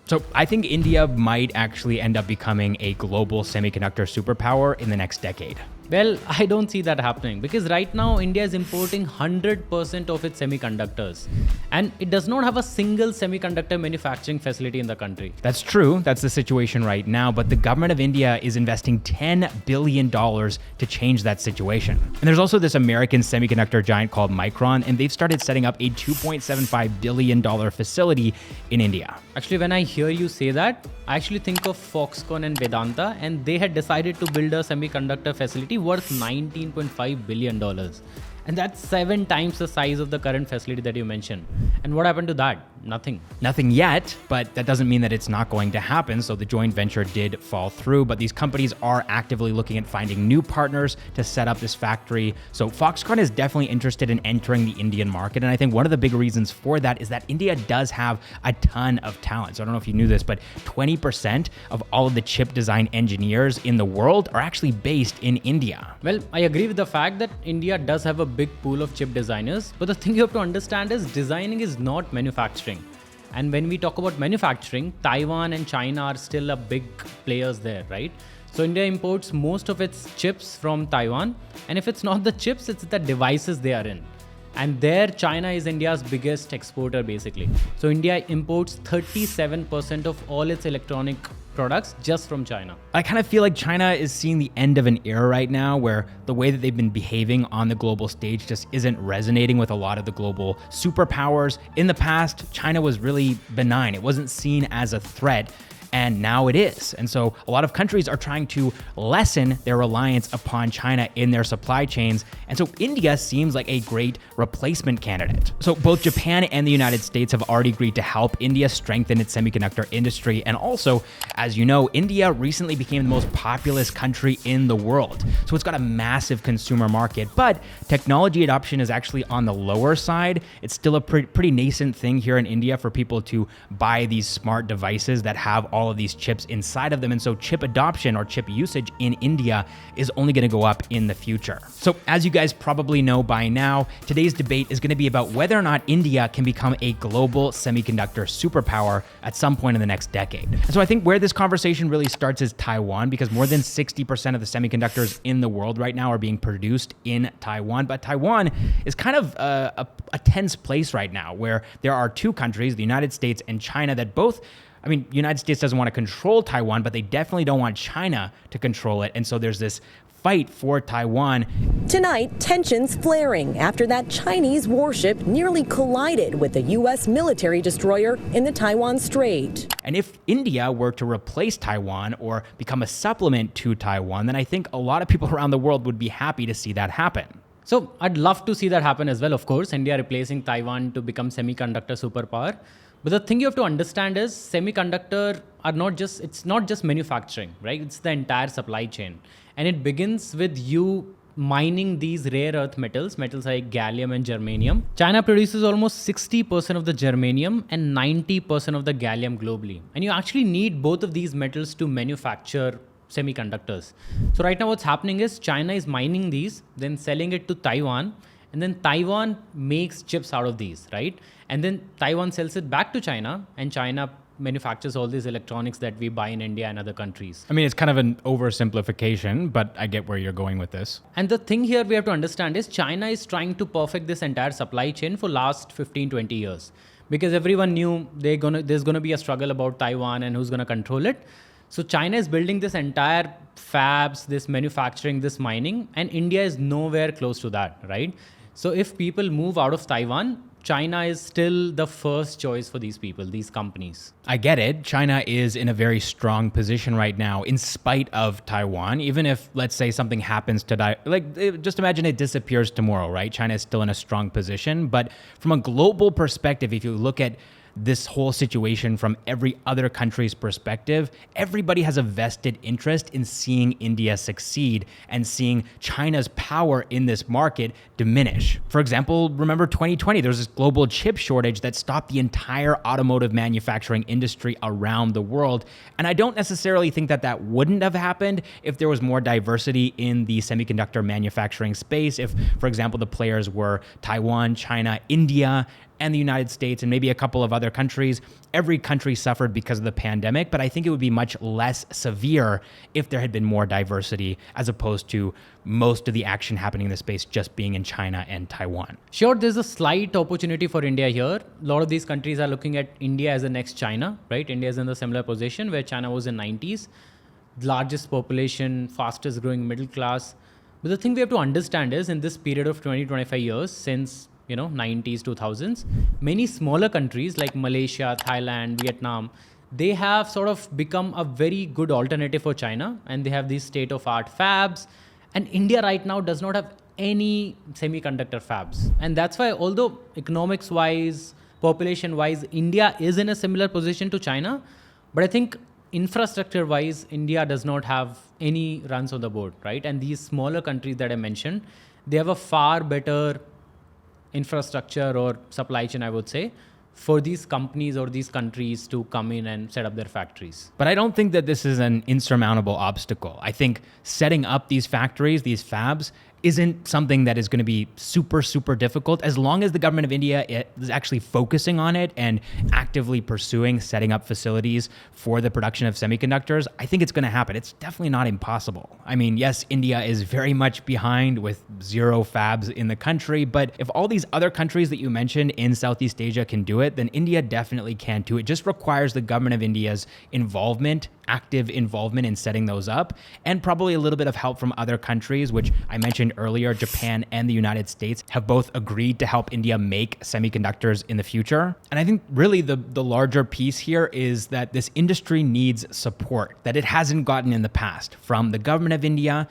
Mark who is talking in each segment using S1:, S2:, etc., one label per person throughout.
S1: So I think India might actually end up becoming a global semiconductor superpower in the next decade.
S2: Well, I don't see that happening because right now India is importing 100% of its semiconductors and it does not have a single semiconductor manufacturing facility in the country.
S1: That's true. That's the situation right now. But the government of India is investing $10 billion to change that situation. And there's also this American semiconductor giant called Micron, and they've started setting up a $2.75 billion facility in India.
S2: Actually, when I hear you say that, I actually think of Foxconn and Vedanta, and they had decided to build a semiconductor facility worth $19.5 billion. And that's 7 times the size of the current facility that you mentioned. And what happened to that? Nothing.
S1: Nothing yet, but that doesn't mean that it's not going to happen. So the joint venture did fall through, but these companies are actively looking at finding new partners to set up this factory. So Foxconn is definitely interested in entering the Indian market. And I think one of the big reasons for that is that India does have a ton of talent. So I don't know if you knew this, but 20% of all of the chip design engineers in the world are actually based in India.
S2: Well, I agree with the fact that India does have a big pool of chip designers, but the thing you have to understand is designing is not manufacturing. And when we talk about manufacturing, Taiwan and China are still a big players there, right? So India imports most of its chips from Taiwan, and if it's not the chips, it's the devices they are in. And there, China is India's biggest exporter basically. So India imports 37% of all its electronic products just from China.
S1: I kind of feel like China is seeing the end of an era right now where the way that they've been behaving on the global stage just isn't resonating with a lot of the global superpowers. In the past, China was really benign. It wasn't seen as a threat. And now it is. And so a lot of countries are trying to lessen their reliance upon China in their supply chains. And so India seems like a great replacement candidate. So both Japan and the United States have already agreed to help India strengthen its semiconductor industry. And also, as you know, India recently became the most populous country in the world. So it's got a massive consumer market, but technology adoption is actually on the lower side. It's still a pretty nascent thing here in India for people to buy these smart devices that have all of these chips inside of them. And so chip adoption or chip usage in India is only going to go up in the future. So as you guys probably know by now, today's debate is going to be about whether or not India can become a global semiconductor superpower at some point in the next decade. And so I think where this conversation really starts is Taiwan, because more than 60% of the semiconductors in the world right now are being produced in Taiwan. But Taiwan is kind of a tense place right now where there are 2 countries, the United States and China, that both United States doesn't want to control Taiwan, but they definitely don't want China to control it. And so there's this fight for Taiwan.
S3: Tonight, tensions flaring after that Chinese warship nearly collided with a U.S. military destroyer in the Taiwan Strait.
S1: And if India were to replace Taiwan or become a supplement to Taiwan, then I think a lot of people around the world would be happy to see that happen.
S2: So I'd love to see that happen as well, of course, India replacing Taiwan to become semiconductor superpower. But the thing you have to understand is semiconductor it's not just manufacturing, right? It's the entire supply chain. And it begins with you mining these rare earth metals like gallium and germanium. China produces almost 60% of the germanium and 90% of the gallium globally. And you actually need both of these metals to manufacture semiconductors. So right now what's happening is China is mining these, then selling it to Taiwan, and then Taiwan makes chips out of these, right? And then Taiwan sells it back to China, and China manufactures all these electronics that we buy in India and other countries.
S1: It's kind of an oversimplification, but I get where you're going with this.
S2: And the thing here we have to understand is China is trying to perfect this entire supply chain for last 15-20 years. Because everyone knew there's going to be a struggle about Taiwan and who's going to control it. So China is building this entire fabs, this manufacturing, this mining, and India is nowhere close to that, right? So if people move out of Taiwan, China is still the first choice for these people, these companies.
S1: I get it. China is in a very strong position right now in spite of Taiwan. Even if, let's say, something happens to just imagine it disappears tomorrow, right? China is still in a strong position. But from a global perspective, if you look at this whole situation from every other country's perspective, everybody has a vested interest in seeing India succeed and seeing China's power in this market diminish. For example, remember 2020, there was this global chip shortage that stopped the entire automotive manufacturing industry around the world. And I don't necessarily think that wouldn't have happened if there was more diversity in the semiconductor manufacturing space. If, for example, the players were Taiwan, China, India, and the United States and maybe a couple of other countries, every country suffered because of the pandemic, but I think it would be much less severe if there had been more diversity as opposed to most of the action happening in the space just being in China and Taiwan.
S2: Sure, there's a slight opportunity for India here. A lot of these countries are looking at India as the next China, right? India is in the similar position where China was in 90s, largest population, fastest growing middle class. But the thing we have to understand is in this period of 20-25 years since 90s, 2000s, many smaller countries like Malaysia, Thailand, Vietnam, they have sort of become a very good alternative for China, and they have these state-of-art fabs. And India right now does not have any semiconductor fabs. And that's why, although economics-wise, population-wise, India is in a similar position to China, but I think infrastructure-wise, India does not have any runs on the board, right? And these smaller countries that I mentioned, they have a far better infrastructure or supply chain, I would say, for these companies or these countries to come in and set up their factories.
S1: But I don't think that this is an insurmountable obstacle. I think setting up these factories, these fabs, isn't something that is going to be super, super difficult as long as the government of India is actually focusing on it and actively pursuing setting up facilities for the production of semiconductors. I think it's going to happen. It's definitely not impossible. I mean, yes, India is very much behind with 0 fabs in the country, but if all these other countries that you mentioned in Southeast Asia can do it, then India definitely can too. It just requires the government of India's involvement, active involvement in setting those up, and probably a little bit of help from other countries, which I mentioned earlier. Japan and the United States have both agreed to help India make semiconductors in the future. And I think really the larger piece here is that this industry needs support that it hasn't gotten in the past from the government of India.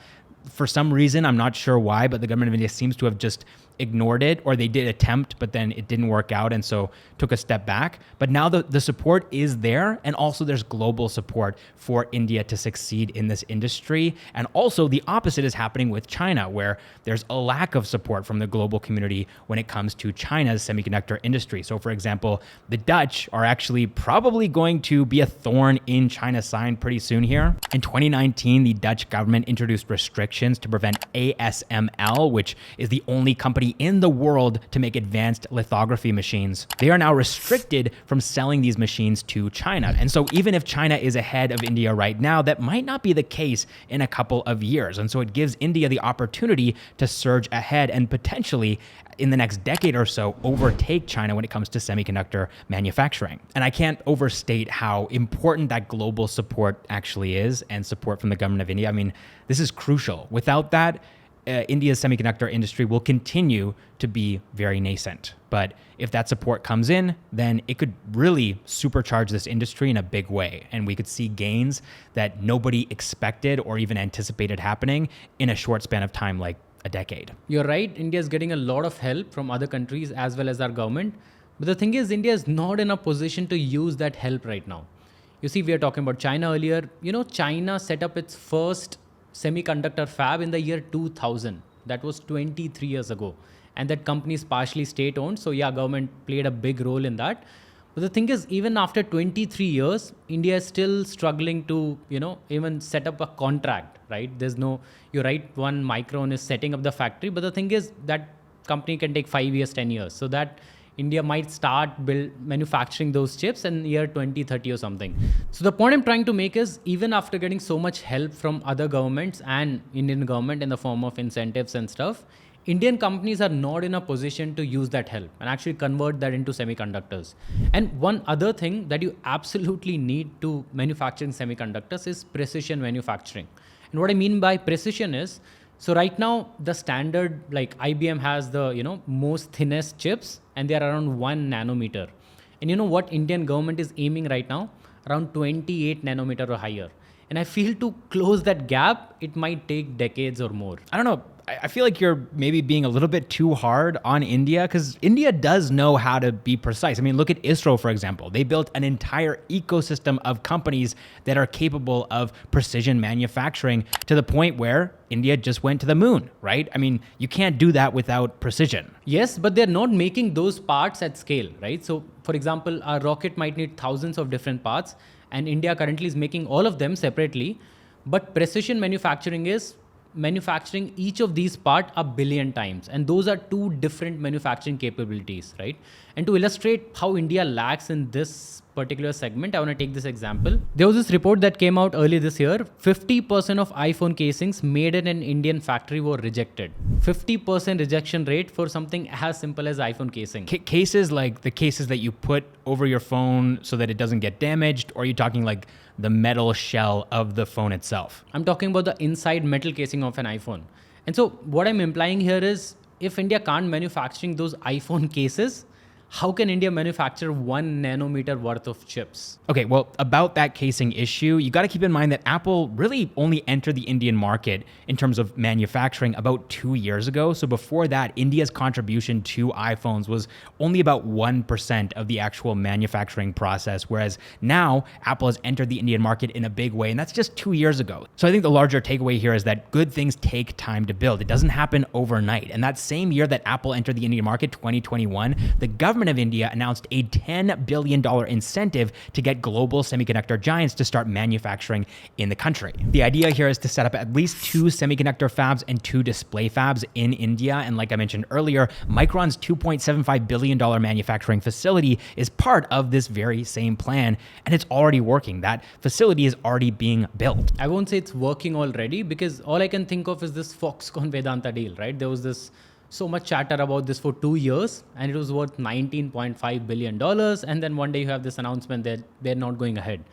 S1: For some reason, I'm not sure why, but the government of India seems to have just ignored it, or they did attempt, but then it didn't work out and so took a step back. But now the support is there, and also there's global support for India to succeed in this industry. And also the opposite is happening with China, where there's a lack of support from the global community when it comes to China's semiconductor industry. So for example, the Dutch are actually probably going to be a thorn in China's side pretty soon here. In 2019, the Dutch government introduced restrictions to prevent ASML, which is the only company in the world to make advanced lithography machines. They are now restricted from selling these machines to China. And so even if China is ahead of India right now, that might not be the case in a couple of years. And so it gives India the opportunity to surge ahead and potentially in the next decade or so overtake China when it comes to semiconductor manufacturing. And I can't overstate how important that global support actually is, and support from the government of India. I mean, this is crucial. Without that, India's semiconductor industry will continue to be very nascent. But if that support comes in, then it could really supercharge this industry in a big way. And we could see gains that nobody expected or even anticipated happening in a short span of time, like a decade.
S2: You're right. India is getting a lot of help from other countries as well as our government. But the thing is, India is not in a position to use that help right now. You see, we are talking about China earlier. China set up its first semiconductor fab in the year 2000. That was 23 years ago. And that company is partially state-owned. So yeah, government played a big role in that. But the thing is, even after 23 years, India is still struggling to, even set up a contract, right? You're right, one Micron is setting up the factory. But the thing is, that company can take 5 years, 10 years. So that India might start manufacturing those chips in year 2030 or something. So the point I'm trying to make is, even after getting so much help from other governments and Indian government in the form of incentives and stuff, Indian companies are not in a position to use that help and actually convert that into semiconductors. And one other thing that you absolutely need to manufacturing semiconductors is precision manufacturing. And what I mean by precision is, so right now the standard, like IBM has the most thinnest chips, and they are around 1 nanometer. And you know what Indian government is aiming right now? Around 28 nanometer or higher. And I feel to close that gap, it might take decades or more.
S1: I don't know. I feel like you're maybe being a little bit too hard on India, because India does know how to be precise. I mean, look at ISRO, for example. They built an entire ecosystem of companies that are capable of precision manufacturing to the point where India just went to the moon, right? I mean, you can't do that without precision.
S2: Yes, but they're not making those parts at scale, right? So, for example, our rocket might need thousands of different parts, and India currently is making all of them separately. But precision manufacturing is manufacturing each of these parts a billion times. And those are two different manufacturing capabilities, right? And to illustrate how India lacks in this particular segment, I want to take this example. There was this report that came out early this year. 50% of iPhone casings made in an Indian factory were rejected. 50% rejection rate for something as simple as iPhone casing.
S1: Cases like the cases that you put over your phone so that it doesn't get damaged, or are you talking like the metal shell of the phone itself?
S2: I'm talking about the inside metal casing of an iPhone. And so what I'm implying here is, if India can't manufacturing those iPhone cases, how can India manufacture 1 nanometer worth of chips?
S1: Okay, well, about that casing issue, you got to keep in mind that Apple really only entered the Indian market in terms of manufacturing about 2 years ago. So before that, India's contribution to iPhones was only about 1% of the actual manufacturing process, whereas now Apple has entered the Indian market in a big way, and that's just 2 years ago. So I think the larger takeaway here is that good things take time to build. It doesn't happen overnight. And that same year that Apple entered the Indian market, 2021, the government of India announced a $10 billion incentive to get global semiconductor giants to start manufacturing in the country. The idea here is to set up at least 2 semiconductor fabs and 2 display fabs in India. And like I mentioned earlier, Micron's $2.75 billion manufacturing facility is part of this very same plan, and it's already working. That facility is already being built.
S2: I won't say it's working already, because all I can think of is this Foxconn Vedanta deal, right? There was this so much chatter about this for 2 years, and it was worth $19.5 billion. And then one day you have this announcement that they're not going ahead.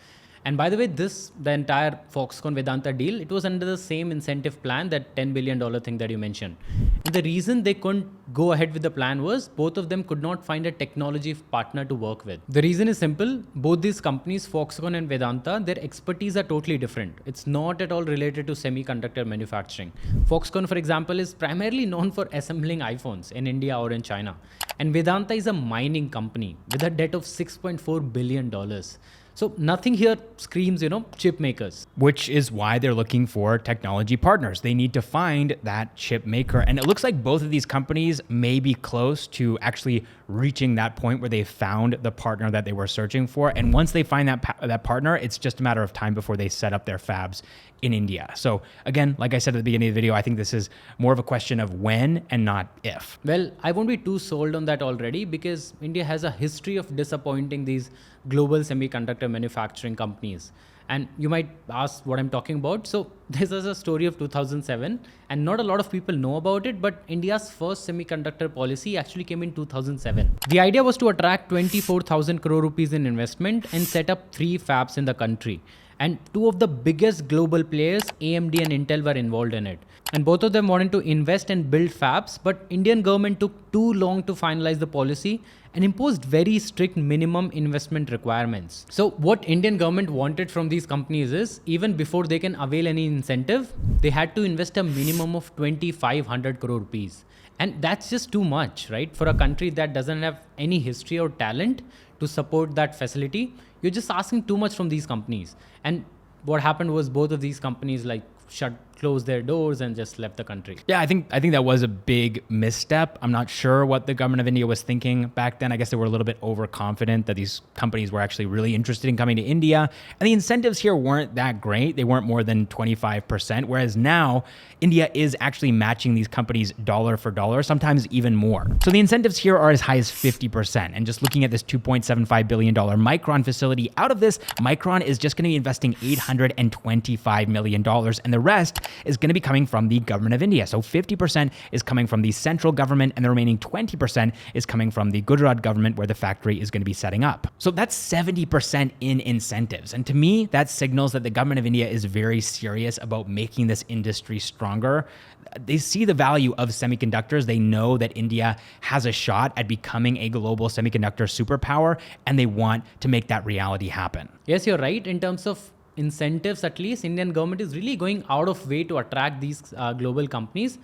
S2: And by the way, the entire Foxconn Vedanta deal, it was under the same incentive plan, that $10 billion thing that you mentioned. And the reason they couldn't go ahead with the plan was both of them could not find a technology partner to work with. The reason is simple. Both these companies, Foxconn and Vedanta, their expertise are totally different. It's not at all related to semiconductor manufacturing. Foxconn, for example, is primarily known for assembling iPhones in India or in China. And Vedanta is a mining company with a debt of $6.4 billion. So nothing here screams, chip makers.
S1: Which is why they're looking for technology partners. They need to find that chip maker. And it looks like both of these companies may be close to actually reaching that point where they found the partner that they were searching for. And once they find that partner, it's just a matter of time before they set up their fabs in India. So again, like I said at the beginning of the video, I think this is more of a question of when and not if.
S2: Well, I won't be too sold on that already, because India has a history of disappointing these global semiconductor manufacturing companies. And you might ask what I'm talking about. So this is a story of 2007, and not a lot of people know about it, but India's first semiconductor policy actually came in 2007. The idea was to attract 24,000 crore rupees in investment and set up 3 fabs in the country. And 2 of the biggest global players, AMD and Intel, were involved in it. And both of them wanted to invest and build fabs, but Indian government took too long to finalize the policy and imposed very strict minimum investment requirements. So what Indian government wanted from these companies is, even before they can avail any incentive, they had to invest a minimum of 2,500 crore rupees. And that's just too much, right? For a country that doesn't have any history or talent to support that facility, you're just asking too much from these companies. And what happened was both of these companies closed their doors and just left the country.
S1: Yeah, I think that was a big misstep. I'm not sure what the government of India was thinking back then. I guess they were a little bit overconfident that these companies were actually really interested in coming to India. And the incentives here weren't that great. They weren't more than 25%, whereas now India is actually matching these companies dollar for dollar, sometimes even more. So the incentives here are as high as 50%. And just looking at this $2.75 billion Micron facility, out of this, Micron is just going to be investing $825 million, and the rest is going to be coming from the government of India. So 50% is coming from the central government, and the remaining 20% is coming from the Gujarat government, where the factory is going to be setting up. So that's 70% in incentives. And to me, that signals that the government of India is very serious about making this industry stronger. They see the value of semiconductors. They know that India has a shot at becoming a global semiconductor superpower, and they want to make that reality happen.
S2: Yes, you're right. In terms of incentives, at least Indian government is really going out of way to attract these global companies.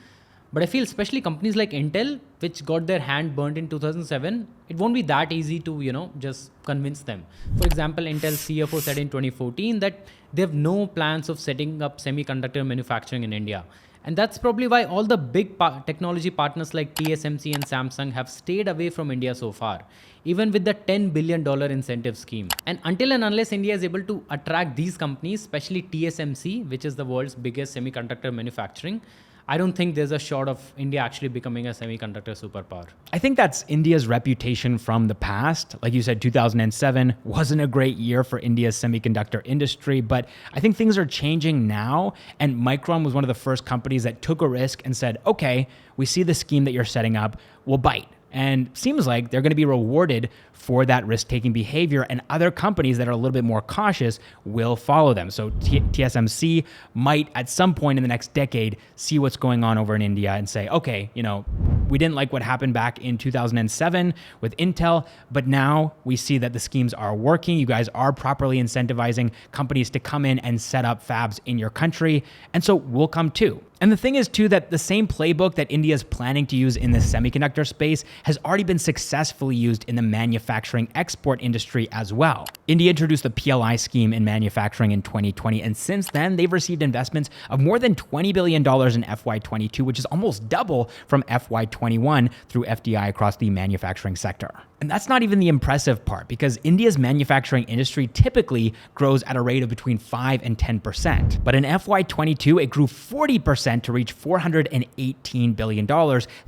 S2: But I feel especially companies like Intel, which got their hand burnt in 2007, it won't be that easy to, just convince them. For example, Intel CFO said in 2014 that they have no plans of setting up semiconductor manufacturing in India. And that's probably why all the big technology partners like TSMC and Samsung have stayed away from India so far, even with the $10 billion incentive scheme. And until and unless India is able to attract these companies, especially TSMC, which is the world's biggest semiconductor manufacturing, I don't think there's a shot of India actually becoming a semiconductor superpower.
S1: I think that's India's reputation from the past. Like you said, 2007 wasn't a great year for India's semiconductor industry, but I think things are changing now. And Micron was one of the first companies that took a risk and said, okay, we see the scheme that you're setting up, we'll bite. And seems like they're going to be rewarded for that risk-taking behavior, and other companies that are a little bit more cautious will follow them. So TSMC might at some point in the next decade see what's going on over in India and say, okay, we didn't like what happened back in 2007 with Intel, but now we see that the schemes are working. You guys are properly incentivizing companies to come in and set up fabs in your country, and so we'll come too. And the thing is, too, that the same playbook that India is planning to use in the semiconductor space has already been successfully used in the manufacturing export industry as well. India introduced the PLI scheme in manufacturing in 2020, and since then, they've received investments of more than $20 billion in FY22, which is almost double from FY21 through FDI across the manufacturing sector. And that's not even the impressive part, because India's manufacturing industry typically grows at a rate of between 5 and 10%. But in FY22, it grew 40% to reach $418 billion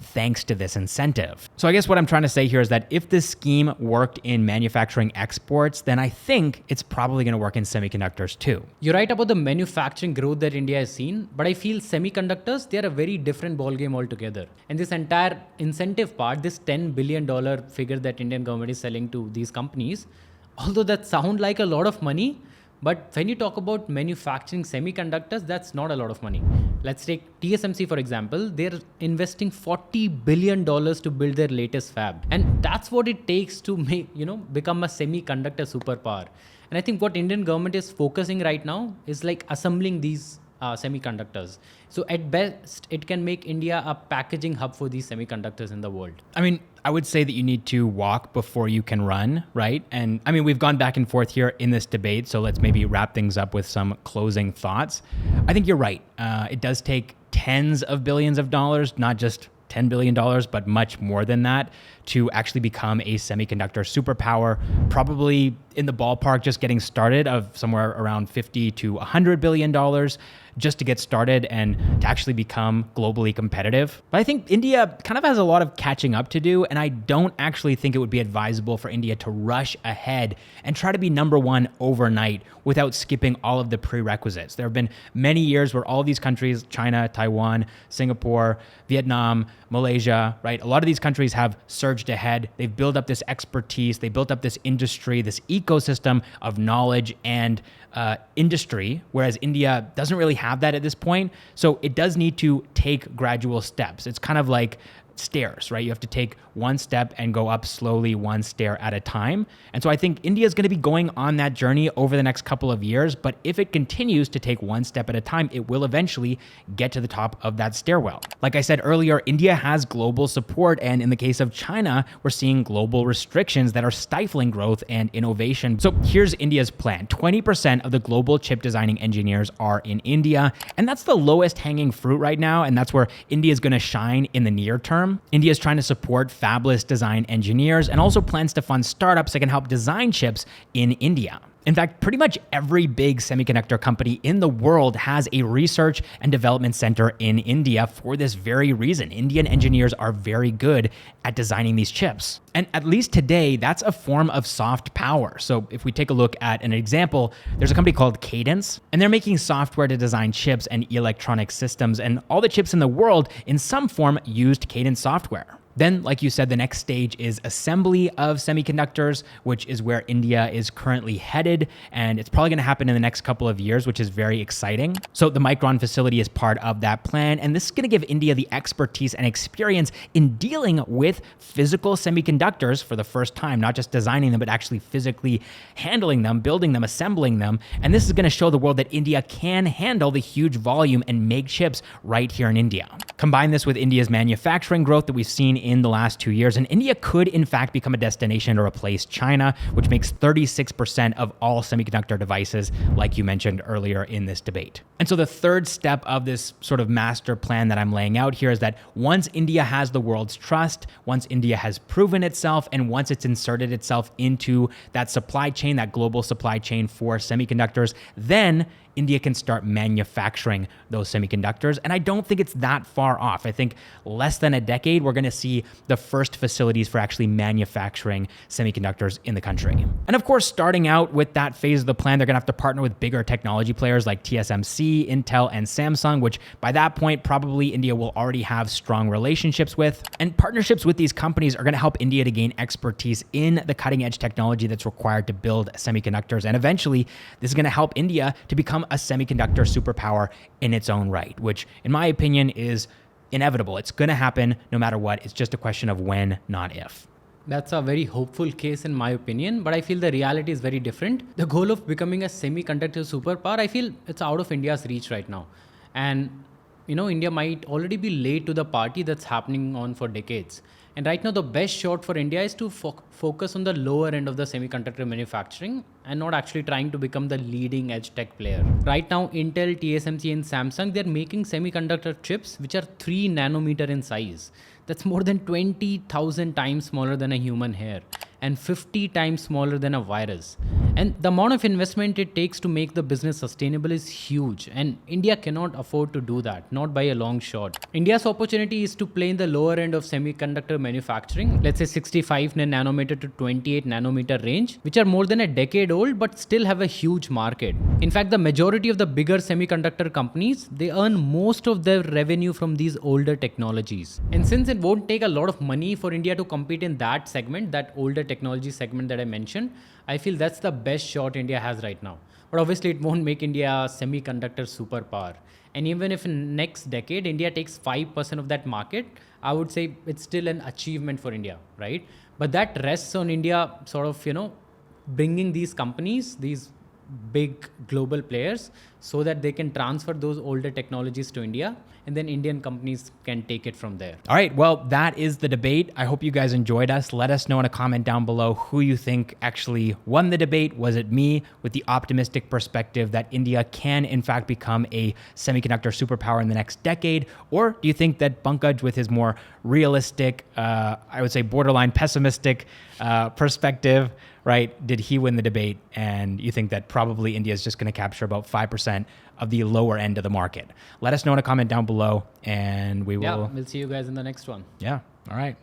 S1: thanks to this incentive. So I guess what I'm trying to say here is that if this scheme worked in manufacturing exports, then I think it's probably going to work in semiconductors too.
S2: You're right about the manufacturing growth that India has seen, but I feel semiconductors, they're a very different ballgame altogether. And this entire incentive part, this $10 billion figure that Indian government is selling to these companies, although that sound like a lot of money, but when you talk about manufacturing semiconductors, that's not a lot of money. Let's take TSMC, for example. They're investing $40 billion to build their latest fab. And that's what it takes to become a semiconductor superpower. And I think what Indian government is focusing right now is like assembling these semiconductors. So at best, it can make India a packaging hub for these semiconductors in the world.
S1: I mean, I would say that you need to walk before you can run, right? And I mean, we've gone back and forth here in this debate, so let's maybe wrap things up with some closing thoughts. I think you're right. It does take tens of billions of dollars, not just $10 billion, but much more than that, to actually become a semiconductor superpower, probably in the ballpark just getting started of somewhere around $50 to $100 billion just to get started and to actually become globally competitive. But I think India kind of has a lot of catching up to do, and I don't actually think it would be advisable for India to rush ahead and try to be number one overnight without skipping all of the prerequisites. There have been many years where all these countries, China, Taiwan, Singapore, Vietnam, Malaysia, right? A lot of these countries have surged ahead. They've built up this expertise. They built up this industry, this ecosystem of knowledge and industry, whereas India doesn't really have that at this point. So it does need to take gradual steps. It's kind of like stairs, right? You have to take one step and go up slowly, one stair at a time. And so I think India is going to be going on that journey over the next couple of years. But if it continues to take one step at a time, it will eventually get to the top of that stairwell. Like I said earlier, India has global support. And in the case of China, we're seeing global restrictions that are stifling growth and innovation. So here's India's plan. 20% of the global chip designing engineers are in India. And that's the lowest hanging fruit right now. And that's where India is going to shine in the near term. India is trying to support fabless design engineers and also plans to fund startups that can help design chips in India. In fact, pretty much every big semiconductor company in the world has a research and development center in India for this very reason. Indian engineers are very good at designing these chips. And at least today, that's a form of soft power. So if we take a look at an example, there's a company called Cadence, and they're making software to design chips and electronic systems. And all the chips in the world, in some form, used Cadence software. Then, like you said, the next stage is assembly of semiconductors, which is where India is currently headed. And it's probably going to happen in the next couple of years, which is very exciting. So the Micron facility is part of that plan. And this is going to give India the expertise and experience in dealing with physical semiconductors for the first time, not just designing them, but actually physically handling them, building them, assembling them. And this is going to show the world that India can handle the huge volume and make chips right here in India. Combine this with India's manufacturing growth that we've seen in the last 2 years, and India could in fact become a destination to replace China, which makes 36% of all semiconductor devices, like you mentioned earlier in this debate. And so the third step of this sort of master plan that I'm laying out here is that once India has the world's trust, once India has proven itself, and once it's inserted itself into that supply chain, that global supply chain for semiconductors, then India can start manufacturing those semiconductors. And I don't think it's that far off. I think less than a decade, we're going to see the first facilities for actually manufacturing semiconductors in the country. And of course, starting out with that phase of the plan, they're going to have to partner with bigger technology players like TSMC, Intel, and Samsung, which by that point, probably India will already have strong relationships with. And partnerships with these companies are going to help India to gain expertise in the cutting edge technology that's required to build semiconductors. And eventually, this is going to help India to become a semiconductor superpower in its own right, which in my opinion is inevitable. It's going to happen no matter what. It's just a question of when, not if.
S2: That's a very hopeful case in my opinion, but I feel the reality is very different. The goal of becoming a semiconductor superpower, I feel it's out of India's reach right now. And India might already be late to the party that's happening on for decades. And right now, the best shot for India is to focus on the lower end of the semiconductor manufacturing and not actually trying to become the leading edge tech player. Right now, Intel, TSMC, and Samsung, they're making semiconductor chips which are 3 nanometer in size. That's more than 20,000 times smaller than a human hair and 50 times smaller than a virus. And the amount of investment it takes to make the business sustainable is huge. And India cannot afford to do that, not by a long shot. India's opportunity is to play in the lower end of semiconductor manufacturing, let's say 65 nanometer to 28 nanometer range, which are more than a decade old, but still have a huge market. In fact, the majority of the bigger semiconductor companies, they earn most of their revenue from these older technologies. And since it won't take a lot of money for India to compete in that segment, that older technology segment that I mentioned, I feel that's the best shot India has right now. But obviously it won't make India a semiconductor superpower. And even if in next decade India takes 5% of that market, I would say it's still an achievement for India, right? But that rests on India sort of, bringing these companies, these big global players, so that they can transfer those older technologies to India, and then Indian companies can take it from there.
S1: All right, well, that is the debate. I hope you guys enjoyed us. Let us know in a comment down below who you think actually won the debate. Was it me with the optimistic perspective that India can in fact become a semiconductor superpower in the next decade? Or do you think that Pankaj with his more realistic, I would say borderline pessimistic perspective, right? Did he win the debate? And you think that probably India is just going to capture about 5% of the lower end of the market? Let us know in a comment down below, and we will.
S2: Yeah, we'll see you guys in the next one.
S1: Yeah. All right.